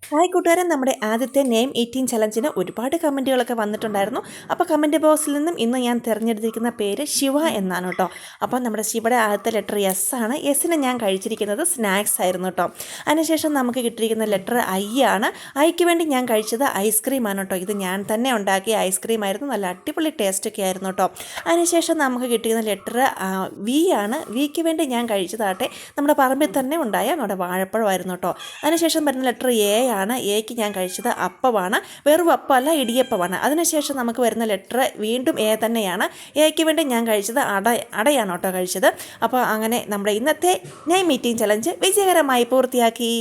Hi കൂട്ടുകാരൻ, നമ്മുടെ ആദ്യത്തെ നെയിം ഈറ്റിംഗ് ചലഞ്ചിന് ഒരുപാട് കമൻറ്റുകളൊക്കെ വന്നിട്ടുണ്ടായിരുന്നു. അപ്പോൾ കമൻറ്റ് ബോക്സിൽ നിന്നും ഇന്ന് ഞാൻ തിരഞ്ഞെടുത്തിരിക്കുന്ന പേര് ശിവ എന്നാണ് കേട്ടോ. അപ്പോൾ നമ്മുടെ ശിവയുടെ ആദ്യത്തെ ലെറ്റർ എസ് ആണ്. എസ്സിന് ഞാൻ കഴിച്ചിരിക്കുന്നത് സ്നാക്സ് ആയിരുന്നു കേട്ടോ. അതിനുശേഷം നമുക്ക് കിട്ടിയിരിക്കുന്ന ലെറ്റർ ഐ ആണ്. ഐക്ക് വേണ്ടി ഞാൻ കഴിച്ചത് ഐസ്ക്രീമാണ് കേട്ടോ. ഇത് ഞാൻ തന്നെ ഉണ്ടാക്കിയ ഐസ്ക്രീം ആയിരുന്നു. നല്ല അടിപൊളി ടേസ്റ്റൊക്കെ ആയിരുന്നു കേട്ടോ. അതിനുശേഷം നമുക്ക് കിട്ടിയിരുന്ന ലെറ്റർ വി ആണ്. വിക്ക് വേണ്ടി ഞാൻ കഴിച്ചതാട്ടെ നമ്മുടെ പറമ്പിൽ തന്നെ ഉണ്ടായ നമ്മുടെ വാഴപ്പഴമായിരുന്നു കേട്ടോ. അതിനുശേഷം വരുന്ന ലെറ്റർ എ ആണ്. എക്ക് ഞാൻ കഴിച്ചത് അപ്പമാണ്. വെറും അപ്പമല്ല, ഇടിയപ്പമാണ്. അതിനുശേഷം നമുക്ക് വരുന്ന ലെറ്റർ വീണ്ടും എ തന്നെയാണ്. എക്ക് വേണ്ടി ഞാൻ കഴിച്ചത് അടയാണ് കേട്ടോ കഴിച്ചത്. അപ്പോൾ അങ്ങനെ നമ്മുടെ ഇന്നത്തെ നെയിം മീറ്റിംഗ് ചലഞ്ച് വിജയകരമായി പൂർത്തിയാക്കി.